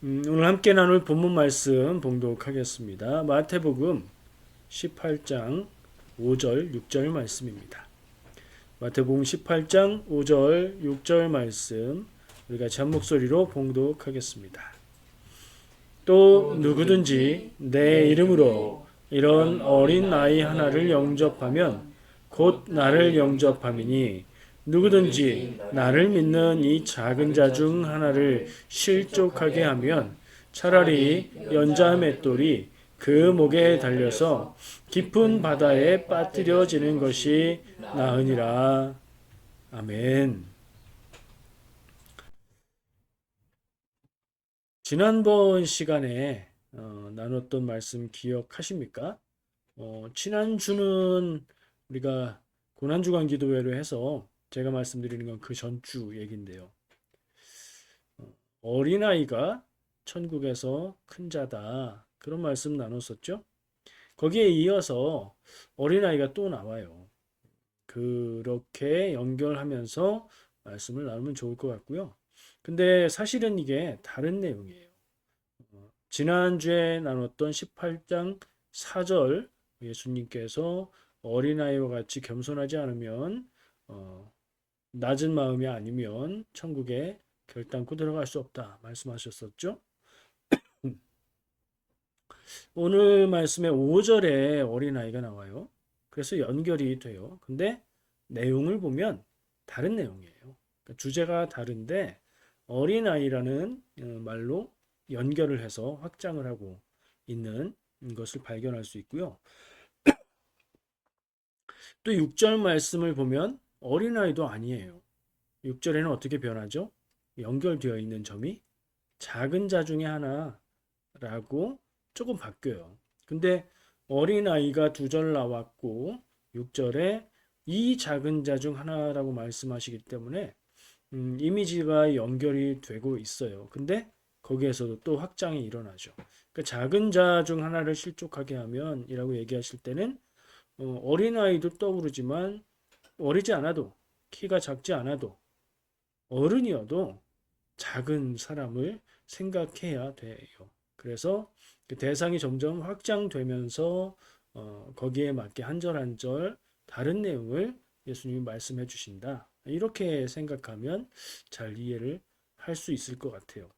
오늘 함께 나눌 본문 말씀 봉독하겠습니다. 마태복음 18장 5절, 6절 말씀입니다. 마태복음 18장 5절, 6절 말씀 우리 같이 한 목소리로 봉독하겠습니다. 또 누구든지 내 이름으로 이런 어린 아이 하나를 영접하면 곧 나를 영접함이니 누구든지 나를 믿는 이 작은 자 중 하나를 실족하게 하면 차라리 연자 맷돌이 그 목에 달려서 깊은 바다에 빠뜨려지는 것이 나으니라. 아멘. 지난번 시간에 나눴던 말씀 기억하십니까? 지난주는 우리가 고난주간 기도회로 해서 제가 말씀드리는 건 그 전주 얘기인데요. 어린아이가 천국에서 큰 자다. 그런 말씀 나눴었죠? 거기에 이어서 어린아이가 또 나와요. 그렇게 연결하면서 말씀을 나누면 좋을 것 같고요. 근데 사실은 이게 다른 내용이에요. 지난주에 나눴던 18장 4절 예수님께서 어린아이와 같이 겸손하지 않으면 낮은 마음이 아니면 천국에 결단코 들어갈 수 없다 말씀하셨었죠. 오늘 말씀에 5절에 어린아이가 나와요. 그래서 연결이 돼요. 근데 내용을 보면 다른 내용이에요. 그러니까 주제가 다른데 어린아이라는 말로 연결을 해서 확장을 하고 있는 것을 발견할 수 있고요. 또 6절 말씀을 보면 어린아이도 아니에요. 6절에는 어떻게 변하죠? 연결되어 있는 점이 작은 자 중에 하나라고 조금 바뀌어요. 근데 어린아이가 두 절 나왔고 6절에 이 작은 자 중 하나라고 말씀하시기 때문에 이미지가 연결이 되고 있어요. 근데 거기에서도 또 확장이 일어나죠. 그러니까 작은 자 중 하나를 실족하게 하면 이라고 얘기하실 때는 어린아이도 떠오르지만 어리지 않아도 키가 작지 않아도 어른이어도 작은 사람을 생각해야 돼요. 그래서 그 대상이 점점 확장되면서 거기에 맞게 한 절 한 절 다른 내용을 예수님이 말씀해 주신다. 이렇게 생각하면 잘 이해를 할 수 있을 것 같아요.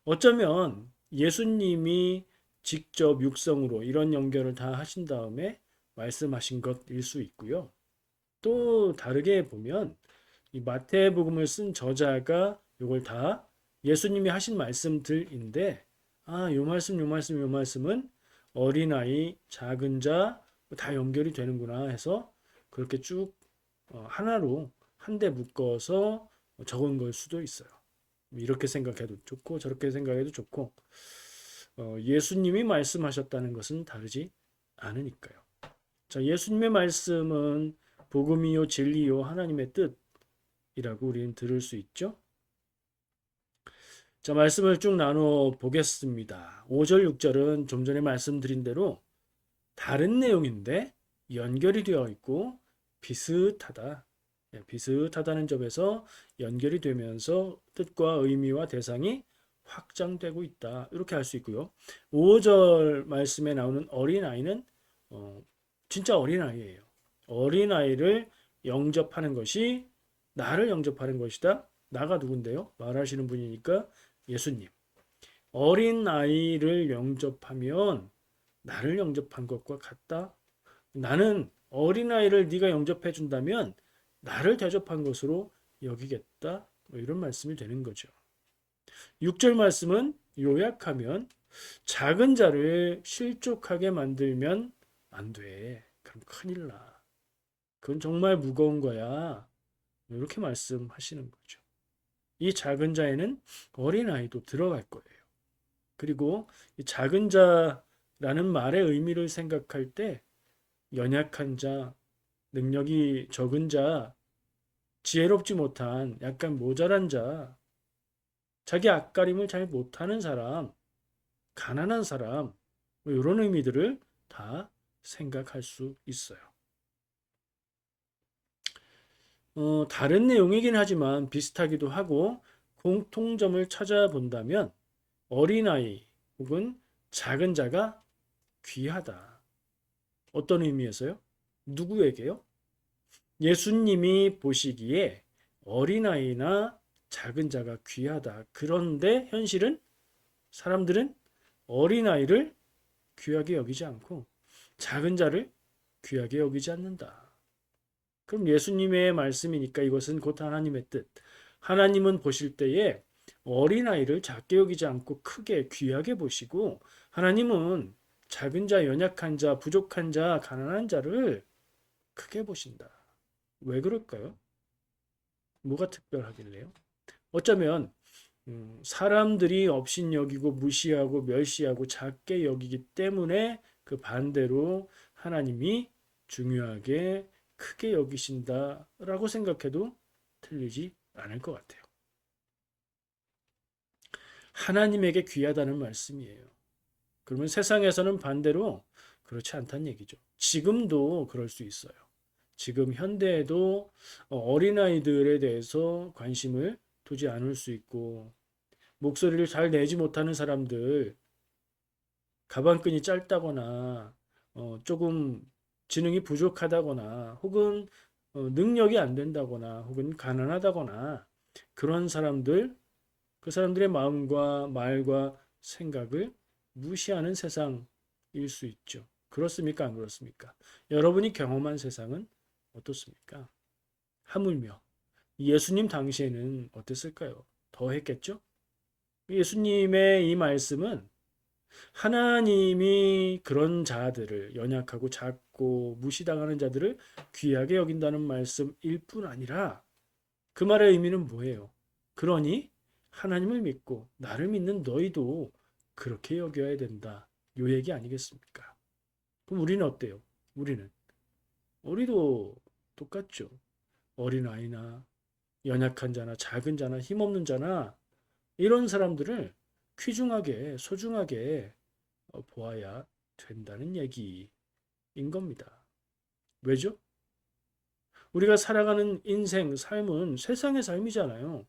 어쩌면 예수님이 직접 육성으로 이런 연결을 다 하신 다음에 말씀하신 것일 수 있고요. 또 다르게 보면 이 마태복음을 쓴 저자가 이걸 다 예수님이 하신 말씀들인데 요 말씀 요 말씀 요 말씀은 어린아이 작은 자 다 연결이 되는구나 해서 그렇게 쭉 하나로 한데 묶어서 적은 걸 수도 있어요. 이렇게 생각해도 좋고 저렇게 생각해도 좋고 예수님이 말씀하셨다는 것은 다르지 않으니까요. 자, 예수님의 말씀은 복음이요 진리요 하나님의 뜻이라고 우리는 들을 수 있죠. 자, 말씀을 쭉 나눠 보겠습니다. 5절, 6절은 좀 전에 말씀드린 대로 다른 내용인데 연결이 되어 있고 비슷하다. 비슷하다는 점에서 연결이 되면서 뜻과 의미와 대상이 확장되고 있다. 이렇게 할 수 있고요. 5절 말씀에 나오는 어린아이는 진짜 어린아이예요. 어린아이를 영접하는 것이 나를 영접하는 것이다. 나가 누군데요? 말하시는 분이니까 예수님. 어린아이를 영접하면 나를 영접한 것과 같다. 나는 어린아이를 네가 영접해 준다면 나를 대접한 것으로 여기겠다. 이런 말씀이 되는 거죠. 6절 말씀은 요약하면 작은 자를 실족하게 만들면 안 돼. 그럼 큰일 나. 그건 정말 무거운 거야. 이렇게 말씀하시는 거죠. 이 작은 자에는 어린아이도 들어갈 거예요. 그리고 이 작은 자라는 말의 의미를 생각할 때 연약한 자, 능력이 적은 자, 지혜롭지 못한 약간 모자란 자, 자기 앞가림을 잘 못하는 사람, 가난한 사람, 이런 의미들을 다 생각할 수 있어요. 다른 내용이긴 하지만 비슷하기도 하고 공통점을 찾아본다면 어린아이 혹은 작은 자가 귀하다. 어떤 의미에서요? 누구에게요? 예수님이 보시기에 어린아이나 작은 자가 귀하다. 그런데 현실은 사람들은 어린아이를 귀하게 여기지 않고 작은 자를 귀하게 여기지 않는다. 그럼 예수님의 말씀이니까 이것은 곧 하나님의 뜻. 하나님은 보실 때에 어린아이를 작게 여기지 않고 크게 귀하게 보시고 하나님은 작은 자, 연약한 자, 부족한 자, 가난한 자를 크게 보신다. 왜 그럴까요? 뭐가 특별하길래요? 어쩌면 사람들이 업신여기고 무시하고 멸시하고 작게 여기기 때문에 그 반대로 하나님이 중요하게 크게 여기신다라고 생각해도 틀리지 않을 것 같아요. 하나님에게 귀하다는 말씀이에요. 그러면 세상에서는 반대로 그렇지 않다는 얘기죠. 지금도 그럴 수 있어요. 지금 현대에도 어린아이들에 대해서 관심을 두지 않을 수 있고 목소리를 잘 내지 못하는 사람들, 가방끈이 짧다거나 조금 지능이 부족하다거나 혹은 능력이 안 된다거나 혹은 가난하다거나 그런 사람들, 그 사람들의 마음과 말과 생각을 무시하는 세상일 수 있죠. 그렇습니까? 안 그렇습니까? 여러분이 경험한 세상은 어떻습니까? 하물며 예수님 당시에는 어땠을까요? 더 했겠죠? 예수님의 이 말씀은 하나님이 그런 자들을 연약하고 작고 무시당하는 자들을 귀하게 여긴다는 말씀일 뿐 아니라 그 말의 의미는 뭐예요? 그러니 하나님을 믿고 나를 믿는 너희도 그렇게 여겨야 된다. 요 얘기 아니겠습니까? 그럼 우리는 어때요? 우리도 똑같죠. 어린아이나 연약한 자나 작은 자나 힘없는 자나 이런 사람들을 귀중하게 소중하게 보아야 된다는 얘기인 겁니다. 왜죠? 우리가 살아가는 인생, 삶은 세상의 삶이잖아요.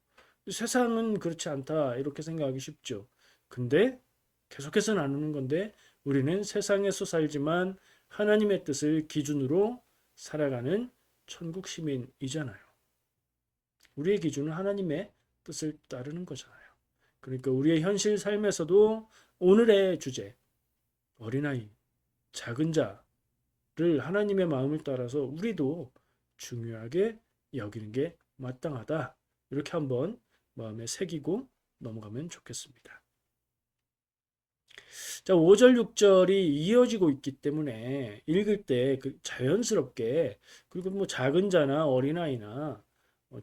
세상은 그렇지 않다 이렇게 생각하기 쉽죠. 근데 계속해서 나누는 건데 우리는 세상에서 살지만 하나님의 뜻을 기준으로 살아가는 천국 시민이잖아요. 우리의 기준은 하나님의 뜻을 따르는 거잖아요. 그러니까 우리의 현실 삶에서도 오늘의 주제, 어린아이, 작은 자를 하나님의 마음을 따라서 우리도 중요하게 여기는 게 마땅하다. 이렇게 한번 마음에 새기고 넘어가면 좋겠습니다. 자, 5절, 6절이 이어지고 있기 때문에 읽을 때 그 자연스럽게 그리고 뭐 작은 자나 어린아이나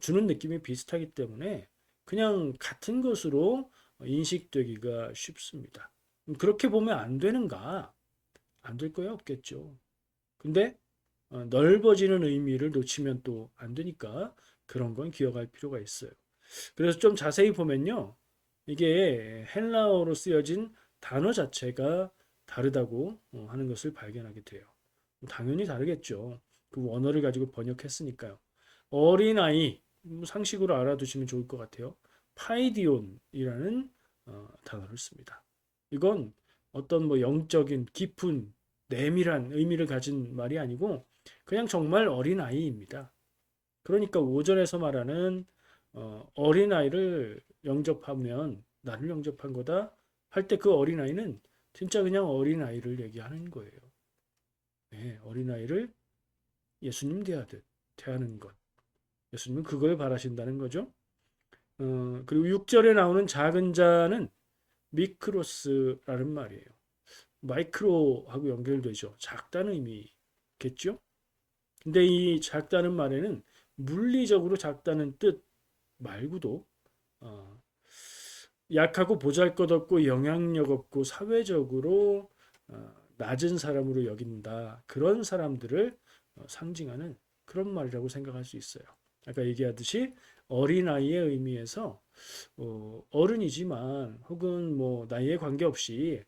주는 느낌이 비슷하기 때문에 그냥 같은 것으로 인식되기가 쉽습니다. 그렇게 보면 안 되는가? 안 될 거야 없겠죠. 근데 넓어지는 의미를 놓치면 또 안 되니까 그런 건 기억할 필요가 있어요. 그래서 좀 자세히 보면요. 이게 헬라어로 쓰여진 단어 자체가 다르다고 하는 것을 발견하게 돼요. 당연히 다르겠죠. 그 원어를 가지고 번역했으니까요. 어린아이, 상식으로 알아두시면 좋을 것 같아요. 파이디온이라는 단어를 씁니다. 이건 어떤 뭐 영적인 깊은 내밀한 의미를 가진 말이 아니고 그냥 정말 어린아이입니다. 그러니까 5절에서 말하는 어린아이를 영접하면 나를 영접한 거다 할 때 그 어린아이는 진짜 그냥 어린아이를 얘기하는 거예요. 네, 어린아이를 예수님 대하듯 대하는 것. 예수님은 그걸 바라신다는 거죠. 그리고 6절에 나오는 작은 자는 미크로스라는 말이에요. 마이크로하고 연결되죠. 작다는 의미겠죠. 근데 이 작다는 말에는 물리적으로 작다는 뜻 말고도 어, 약하고 보잘것없고 영향력 없고 사회적으로 낮은 사람으로 여긴다. 그런 사람들을 상징하는 그런 말이라고 생각할 수 있어요. 아까 얘기하듯이 어린아이의 의미에서 어른이지만 혹은 뭐 나이에 관계없이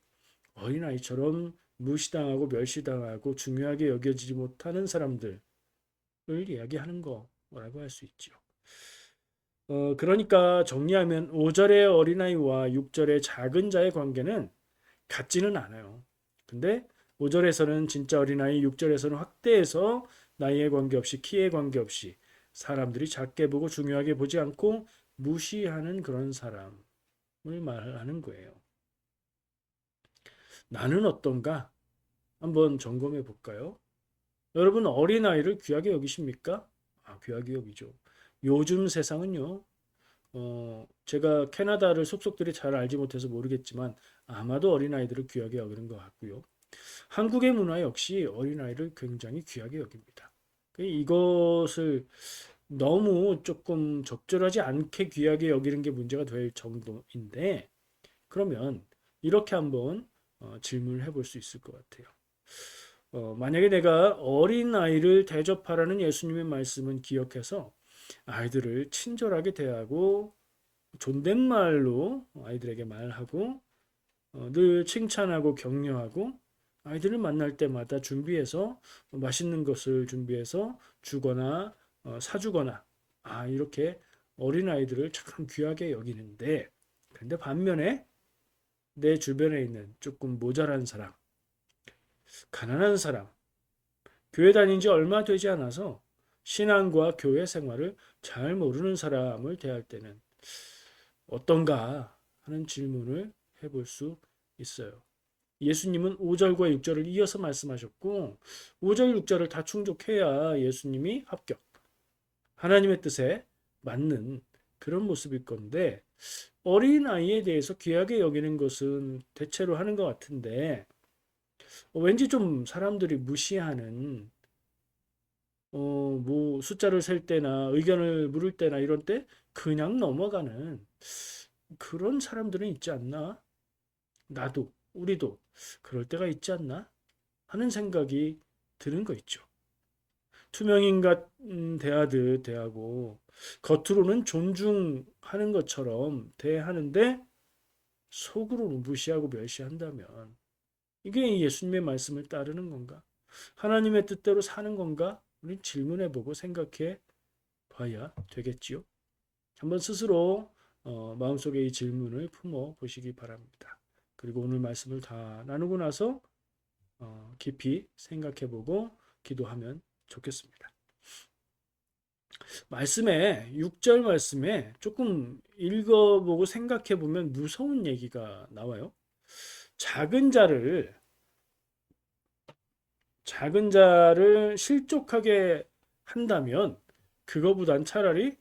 어린아이처럼 무시당하고 멸시당하고 중요하게 여겨지지 못하는 사람들을 이야기하는 거라고 할 수 있죠. 그러니까 정리하면 5절의 어린아이와 6절의 작은 자의 관계는 같지는 않아요. 근데 5절에서는 진짜 어린아이, 6절에서는 확대해서 나이에 관계없이 키에 관계없이 사람들이 작게 보고 중요하게 보지 않고 무시하는 그런 사람을 말하는 거예요. 나는 어떤가? 한번 점검해 볼까요? 여러분 어린아이를 귀하게 여기십니까? 귀하게 여기죠. 요즘 세상은요. 제가 캐나다를 속속들이 잘 알지 못해서 모르겠지만 아마도 어린아이들을 귀하게 여기는 것 같고요. 한국의 문화 역시 어린아이를 굉장히 귀하게 여깁니다. 이것을 너무 조금 적절하지 않게 귀하게 여기는 게 문제가 될 정도인데, 그러면 이렇게 한번 질문을 해볼 수 있을 것 같아요. 만약에 내가 어린아이를 대접하라는 예수님의 말씀은 기억해서 아이들을 친절하게 대하고 존댓말로 아이들에게 말하고 늘 칭찬하고 격려하고 아이들을 만날 때마다 준비해서 맛있는 것을 준비해서 주거나 사주거나 이렇게 어린아이들을 참 귀하게 여기는데, 근데 반면에 내 주변에 있는 조금 모자란 사람, 가난한 사람, 교회 다닌 지 얼마 되지 않아서 신앙과 교회 생활을 잘 모르는 사람을 대할 때는 어떤가 하는 질문을 해볼 수 있어요. 예수님은 5절과 6절을 이어서 말씀하셨고 5절, 6절을 다 충족해야 예수님이 합격, 하나님의 뜻에 맞는 그런 모습일 건데, 어린아이에 대해서 귀하게 여기는 것은 대체로 하는 것 같은데 왠지 좀 사람들이 무시하는, 뭐 숫자를 셀 때나 의견을 물을 때나 이런 때 그냥 넘어가는 그런 사람들은 있지 않나? 나도, 우리도 그럴 때가 있지 않나? 하는 생각이 드는 거 있죠. 투명인간 대하듯 대하고 겉으로는 존중하는 것처럼 대하는데 속으로는 무시하고 멸시한다면 이게 예수님의 말씀을 따르는 건가? 하나님의 뜻대로 사는 건가? 우리 질문해보고 생각해 봐야 되겠지요. 한번 스스로 마음속에 이 질문을 품어 보시기 바랍니다. 그리고 오늘 말씀을 다 나누고 나서 깊이 생각해보고 기도하면 좋겠습니다. 말씀에 6절 말씀에 조금 읽어보고 생각해보면 무서운 얘기가 나와요. 작은 자를 실족하게 한다면 그거보단 차라리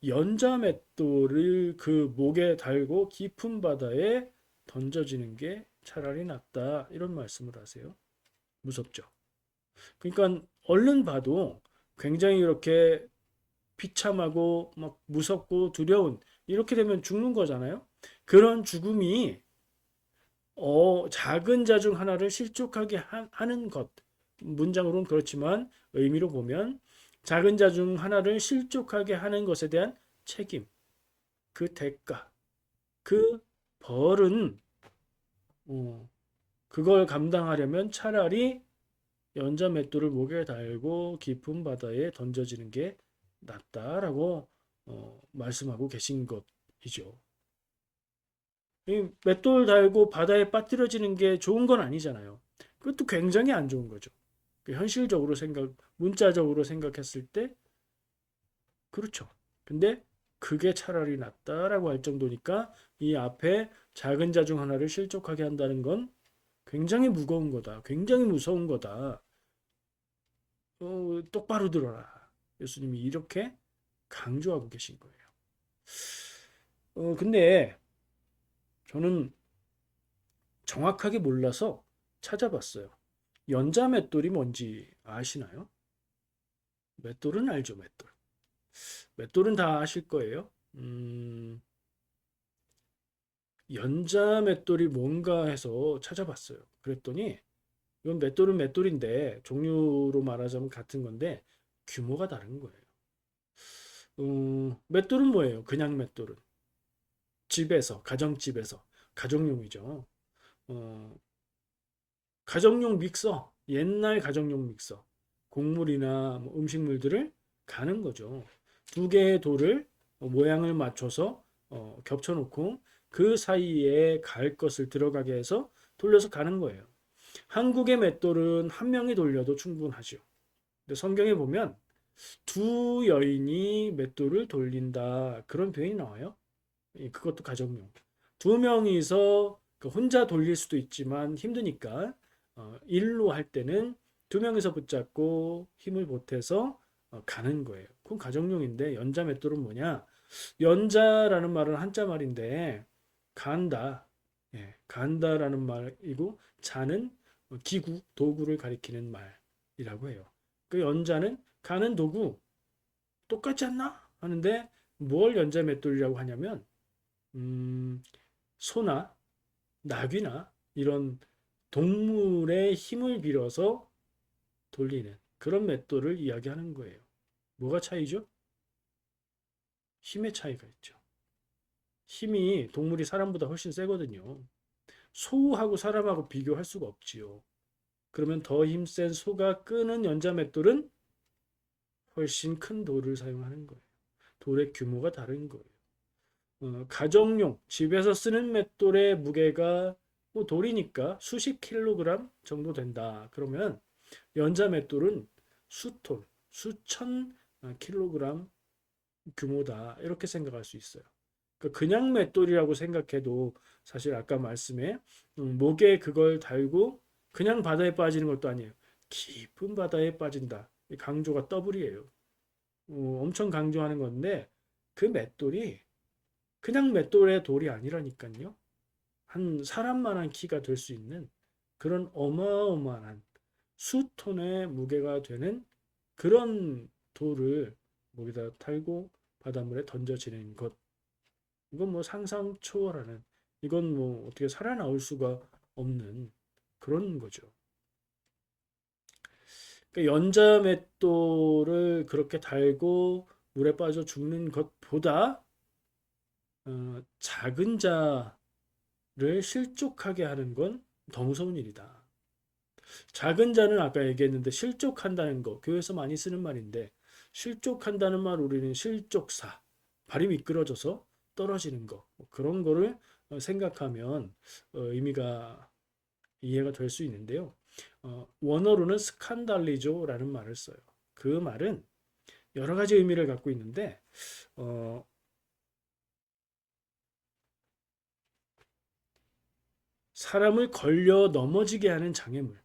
연자 맷돌을 그 목에 달고 깊은 바다에 던져지는 게 차라리 낫다, 이런 말씀을 하세요. 무섭죠. 그러니까 얼른 봐도 굉장히 이렇게 비참하고 막 무섭고 두려운, 이렇게 되면 죽는 거잖아요. 그런 죽음이 작은 자 중 하나를 실족하게 하는 것, 문장으로는 그렇지만 의미로 보면 작은 자 중 하나를 실족하게 하는 것에 대한 책임, 그 대가, 그 벌은 그걸 감당하려면 차라리 연자 맷돌을 목에 달고 깊은 바다에 던져지는 게 낫다라고 말씀하고 계신 것이죠. 이 맷돌 달고 바다에 빠뜨려지는 게 좋은 건 아니잖아요. 그것도 굉장히 안 좋은 거죠. 현실적으로 문자적으로 생각했을 때 그렇죠. 근데 그게 차라리 낫다라고 할 정도니까 이 앞에 작은 자 중 하나를 실족하게 한다는 건 굉장히 무거운 거다. 굉장히 무서운 거다. 똑바로 들어라. 예수님이 이렇게 강조하고 계신 거예요. 근데 저는 정확하게 몰라서 찾아봤어요. 연자 맷돌이 뭔지 아시나요? 맷돌은 알죠, 맷돌. 맷돌은 다 아실 거예요. 연자 맷돌이 뭔가 해서 찾아봤어요. 그랬더니 이건 맷돌은 맷돌인데 종류로 말하자면 같은 건데 규모가 다른 거예요. 맷돌은 뭐예요? 그냥 맷돌은 집에서, 가정집에서 가정용이죠. 어, 가정용 믹서, 옛날 가정용 믹서, 곡물이나 뭐 음식물들을 가는 거죠. 두 개의 돌을 모양을 맞춰서 겹쳐놓고 그 사이에 갈 것을 들어가게 해서 돌려서 가는 거예요. 한국의 맷돌은 한 명이 돌려도 충분하죠. 근데 성경에 보면 두 여인이 맷돌을 돌린다 그런 표현이 나와요. 그것도 가정용. 두 명이서 혼자 돌릴 수도 있지만 힘드니까 일로 할 때는 두 명이서 붙잡고 힘을 보태서 가는 거예요. 그건 가정용인데 연자 맷돌은 뭐냐? 연자라는 말은 한자 말인데 간다, 간다라는 말이고 자는 기구, 도구를 가리키는 말이라고 해요. 그 연자는 가는 도구 똑같지 않나? 하는데 뭘 연자 맷돌이라고 하냐면 소나 나귀나 이런 동물의 힘을 빌어서 돌리는 그런 맷돌을 이야기하는 거예요. 뭐가 차이죠? 힘의 차이가 있죠. 힘이 동물이 사람보다 훨씬 세거든요. 소하고 사람하고 비교할 수가 없지요. 그러면 더 힘센 소가 끄는 연자 맷돌은 훨씬 큰 돌을 사용하는 거예요. 돌의 규모가 다른 거예요. 가정용, 집에서 쓰는 맷돌의 무게가 뭐 돌이니까 수십 킬로그램 정도 된다. 그러면 연자 맷돌은 수톤, 수천 킬로그램 규모다. 이렇게 생각할 수 있어요. 그냥 맷돌이라고 생각해도 사실 아까 말씀에 목에 그걸 달고 그냥 바다에 빠지는 것도 아니에요. 깊은 바다에 빠진다. 강조가 더블이에요. 엄청 강조하는 건데 그 맷돌이 그냥 맷돌의 돌이 아니라니까요. 한 사람만한 키가 될 수 있는 그런 어마어마한 수톤의 무게가 되는 그런 돌을 목에다 달고 바닷물에 던져지는 것. 이건 뭐 상상 초월하는, 이건 뭐 어떻게 살아나올 수가 없는 그런 거죠. 그러니까 연자 맷돌을 그렇게 달고 물에 빠져 죽는 것보다 작은 자를 실족하게 하는 건 더 무서운 일이다. 작은 자는 아까 얘기했는데 실족한다는 거 교회에서 많이 쓰는 말인데 실족한다는 말 우리는 실족사 발이 미끄러져서 떨어지는 거 그런 거를 생각하면 의미가 이해가 될 수 있는데요. 원어로는 스칸달리조라는 말을 써요. 그 말은 여러 가지 의미를 갖고 있는데 어, 사람을 걸려 넘어지게 하는 장애물.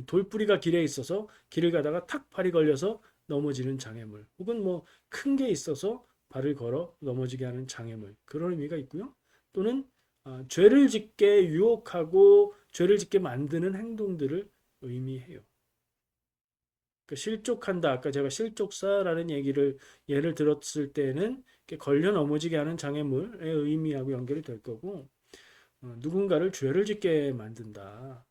돌뿌리가 길에 있어서 길을 가다가 탁 발이 걸려서 넘어지는 장애물. 혹은 뭐 큰 게 있어서 발을 걸어 넘어지게 하는 장애물. 그런 의미가 있고요. 또는 죄를 짓게 유혹하고 죄를 짓게 만드는 행동들을 의미해요. 실족한다. 아까 제가 실족사라는 얘기를 예를 들었을 때는 걸려 넘어지게 하는 장애물의 의미하고 연결이 될 거고 누군가를 죄를 짓게 만든다.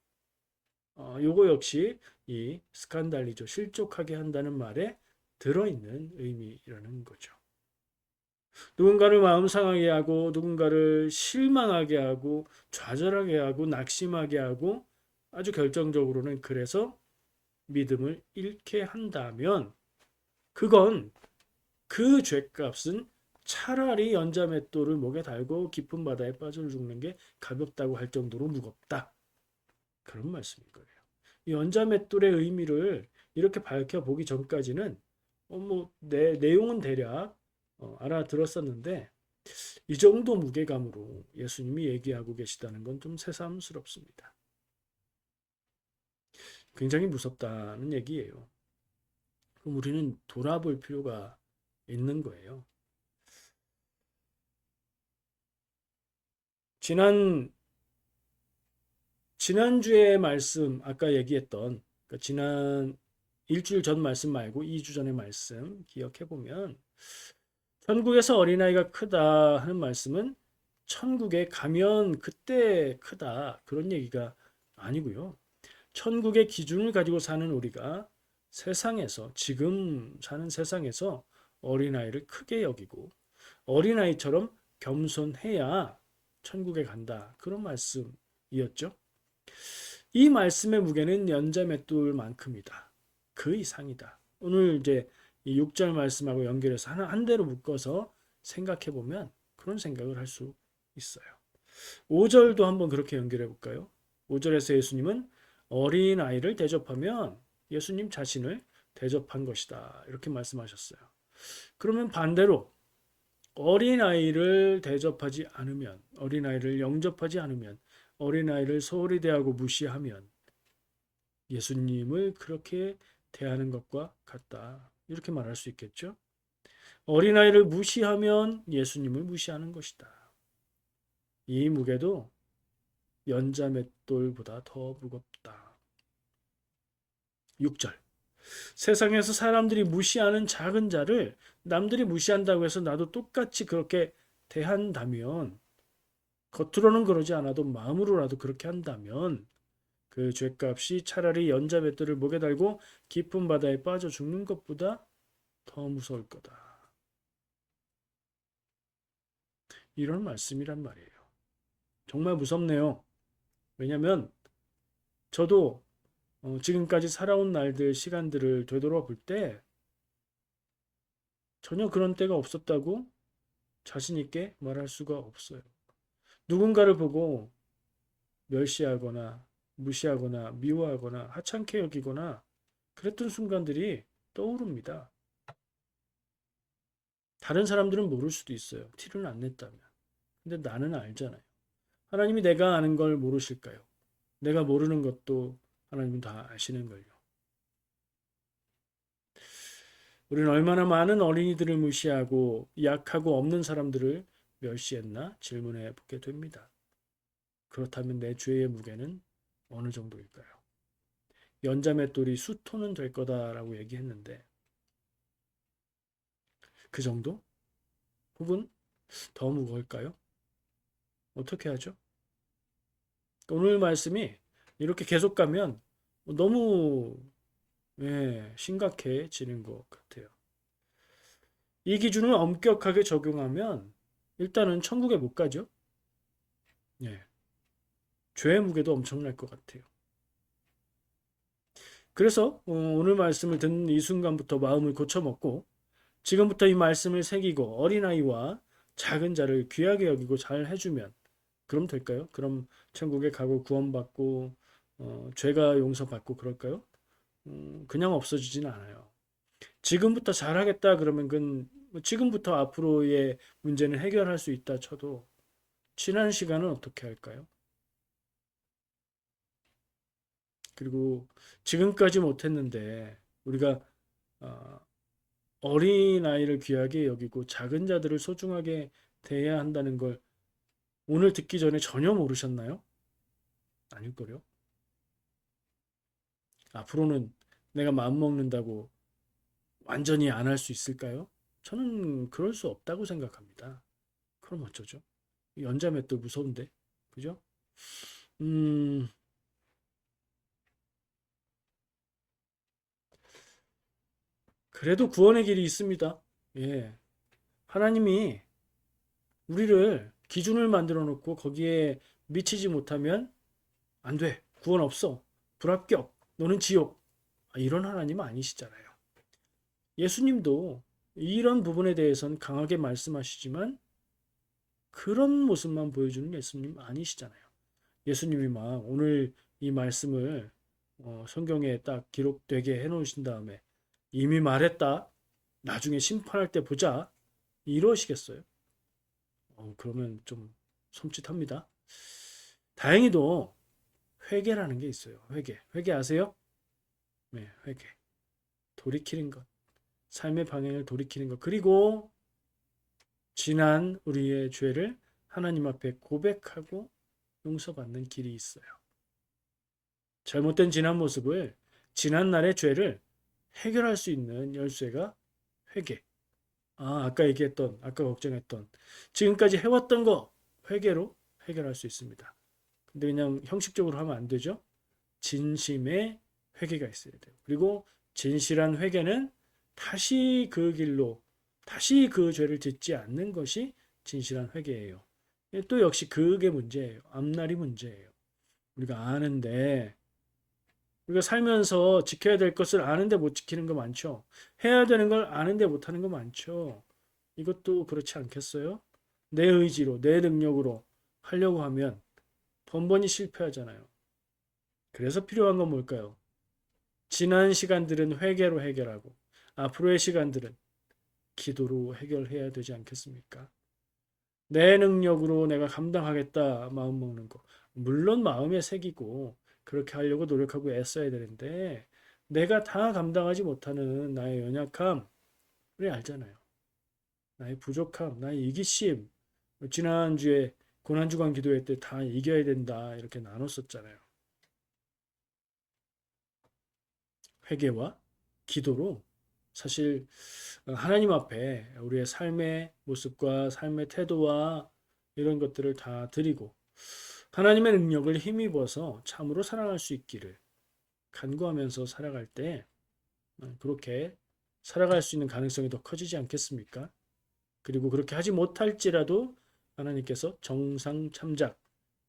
요거 역시 이 스칸달리죠. 실족하게 한다는 말에 들어있는 의미라는 거죠. 누군가를 마음 상하게 하고 누군가를 실망하게 하고 좌절하게 하고 낙심하게 하고 아주 결정적으로는 그래서 믿음을 잃게 한다면 그건 그 죄값은 차라리 연자맷돌을 목에 달고 깊은 바다에 빠져 죽는 게 가볍다고 할 정도로 무겁다. 그런 말씀인 거예요. 이 연자맷돌의 의미를 이렇게 밝혀보기 전까지는 내용은 대략 알아들었었는데 이 정도 무게감으로 예수님이 얘기하고 계시다는 건 좀 새삼스럽습니다. 굉장히 무섭다는 얘기예요. 그럼 우리는 돌아볼 필요가 있는 거예요. 지난주에 말씀, 아까 얘기했던, 그러니까 지난 일주일 전 말씀 말고 2주 전의 말씀 기억해보면, 천국에서 어린아이가 크다 하는 말씀은 천국에 가면 그때 크다. 그런 얘기가 아니고요. 천국의 기준을 가지고 사는 우리가 세상에서, 지금 사는 세상에서 어린아이를 크게 여기고, 어린아이처럼 겸손해야 천국에 간다. 그런 말씀이었죠. 이 말씀의 무게는 연자맷돌만큼이다. 그 이상이다. 오늘 이제 이 6절 말씀하고 연결해서 한 대로 묶어서 생각해 보면 그런 생각을 할 수 있어요. 5절도 한번 그렇게 연결해 볼까요? 5절에서 예수님은 어린아이를 대접하면 예수님 자신을 대접한 것이다. 이렇게 말씀하셨어요. 그러면 반대로 어린아이를 대접하지 않으면, 어린아이를 영접하지 않으면, 어린아이를 소홀히 대하고 무시하면 예수님을 그렇게 대하는 것과 같다. 이렇게 말할 수 있겠죠? 어린아이를 무시하면 예수님을 무시하는 것이다. 이 무게도 연자맷돌보다 더 무겁다. 6절. 세상에서 사람들이 무시하는 작은 자를 남들이 무시한다고 해서 나도 똑같이 그렇게 대한다면, 겉으로는 그러지 않아도 마음으로라도 그렇게 한다면 그 죄값이 차라리 연자맷돌을 목에 달고 깊은 바다에 빠져 죽는 것보다 더 무서울 거다. 이런 말씀이란 말이에요. 정말 무섭네요. 왜냐하면 저도 지금까지 살아온 날들, 시간들을 되돌아볼 때 전혀 그런 때가 없었다고 자신 있게 말할 수가 없어요. 누군가를 보고 멸시하거나 무시하거나 미워하거나 하찮게 여기거나 그랬던 순간들이 떠오릅니다. 다른 사람들은 모를 수도 있어요. 티를 안 냈다면. 근데 나는 알잖아요. 하나님이 내가 아는 걸 모르실까요? 내가 모르는 것도 하나님은 다 아시는 걸요. 우리는 얼마나 많은 어린이들을 무시하고 약하고 없는 사람들을 멸시했나 질문해 보게 됩니다. 그렇다면 내 죄의 무게는 어느 정도일까요? 연자맷돌이 수토는 될 거다라고 얘기했는데 그 정도? 혹은 더 무거울까요? 어떻게 하죠? 오늘 말씀이 이렇게 계속 가면 너무 심각해지는 것 같아요. 이 기준을 엄격하게 적용하면 일단은 천국에 못 가죠. 예, 죄의 무게도 엄청날 것 같아요. 그래서 오늘 말씀을 듣는 이 순간부터 마음을 고쳐먹고 지금부터 이 말씀을 새기고 어린아이와 작은 자를 귀하게 여기고 잘 해주면 그럼 될까요? 그럼 천국에 가고 구원받고 죄가 용서받고 그럴까요? 그냥 없어지진 않아요. 지금부터 잘하겠다 그러면 그건 지금부터 앞으로의 문제는 해결할 수 있다 쳐도 지난 시간은 어떻게 할까요? 그리고 지금까지 못했는데 우리가 어, 어린아이를 귀하게 여기고 작은 자들을 소중하게 대해야 한다는 걸 오늘 듣기 전에 전혀 모르셨나요? 아닐걸요? 앞으로는 내가 마음먹는다고 완전히 안 할 수 있을까요? 저는 그럴 수 없다고 생각합니다. 그럼 어쩌죠? 연자맷도 무서운데, 그죠? 음, 그래도 구원의 길이 있습니다. 예. 하나님이 우리를 기준을 만들어 놓고 거기에 미치지 못하면 안 돼. 구원 없어. 불합격. 너는 지옥. 이런 하나님 아니시잖아요. 예수님도 이런 부분에 대해서는 강하게 말씀하시지만 그런 모습만 보여주는 예수님 아니시잖아요. 예수님이 막 오늘 이 말씀을 성경에 딱 기록되게 해놓으신 다음에 이미 말했다. 나중에 심판할 때 보자. 이러시겠어요? 그러면 좀 섬찟합니다. 다행히도 회개라는 게 있어요. 회개. 회개 아세요? 네, 회개. 돌이키는 것. 삶의 방향을 돌이키는 것. 그리고 지난 우리의 죄를 하나님 앞에 고백하고 용서받는 길이 있어요. 잘못된 지난 모습을, 지난 날의 죄를 해결할 수 있는 열쇠가 회개. 아까 얘기했던, 아까 걱정했던, 지금까지 해왔던 거 회개로 해결할 수 있습니다. 근데 그냥 형식적으로 하면 안 되죠. 진심의 회개가 있어야 돼요. 그리고 진실한 회개는 다시 그 길로, 다시 그 죄를 짓지 않는 것이 진실한 회개예요. 또 역시 그게 문제예요. 앞날이 문제예요. 우리가 아는데, 우리가 살면서 지켜야 될 것을 아는데 못 지키는 거 많죠. 해야 되는 걸 아는데 못 하는 거 많죠. 이것도 그렇지 않겠어요? 내 의지로, 내 능력으로 하려고 하면 번번이 실패하잖아요. 그래서 필요한 건 뭘까요? 지난 시간들은 회개로 해결하고 앞으로의 시간들은 기도로 해결해야 되지 않겠습니까? 내 능력으로 내가 감당하겠다 마음 먹는 거. 물론 마음에 새기고 그렇게 하려고 노력하고 애써야 되는데 내가 다 감당하지 못하는 나의 연약함 우리 알잖아요. 나의 부족함, 나의 이기심. 지난주에 고난주간 기도회 때 다 이겨야 된다 이렇게 나눴었잖아요. 회개와 기도로 사실 하나님 앞에 우리의 삶의 모습과 삶의 태도와 이런 것들을 다 드리고 하나님의 능력을 힘입어서 참으로 사랑할 수 있기를 간구하면서 살아갈 때 그렇게 살아갈 수 있는 가능성이 더 커지지 않겠습니까? 그리고 그렇게 하지 못할지라도 하나님께서 정상 참작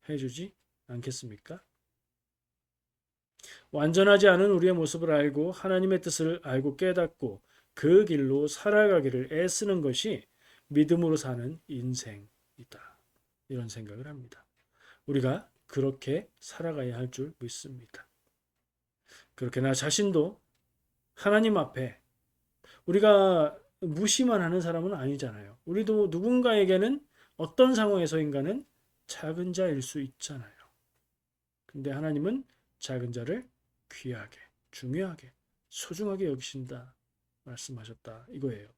해주지 않겠습니까? 완전하지 않은 우리의 모습을 알고 하나님의 뜻을 알고 깨닫고 그 길로 살아가기를 애쓰는 것이 믿음으로 사는 인생이다. 이런 생각을 합니다. 우리가 그렇게 살아가야 할 줄 믿습니다. 그렇게 나 자신도 하나님 앞에 우리가 무시만 하는 사람은 아니잖아요. 우리도 누군가에게는 어떤 상황에서인가는 작은 자일 수 있잖아요. 근데 하나님은 작은 자를 귀하게, 중요하게, 소중하게 여기신다 말씀하셨다 이거예요.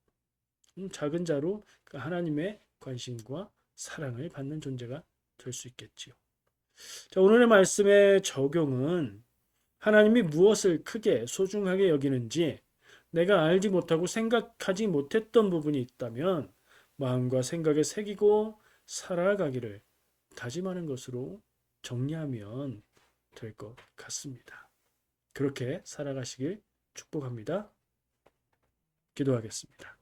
작은 자로 그 하나님의 관심과 사랑을 받는 존재가 될 수 있겠지요. 자, 오늘의 말씀의 적용은 하나님이 무엇을 크게 소중하게 여기는지 내가 알지 못하고 생각하지 못했던 부분이 있다면 마음과 생각에 새기고 살아가기를 다짐하는 것으로 정리하면 될 것 같습니다. 그렇게 살아가시길 축복합니다. 기도하겠습니다.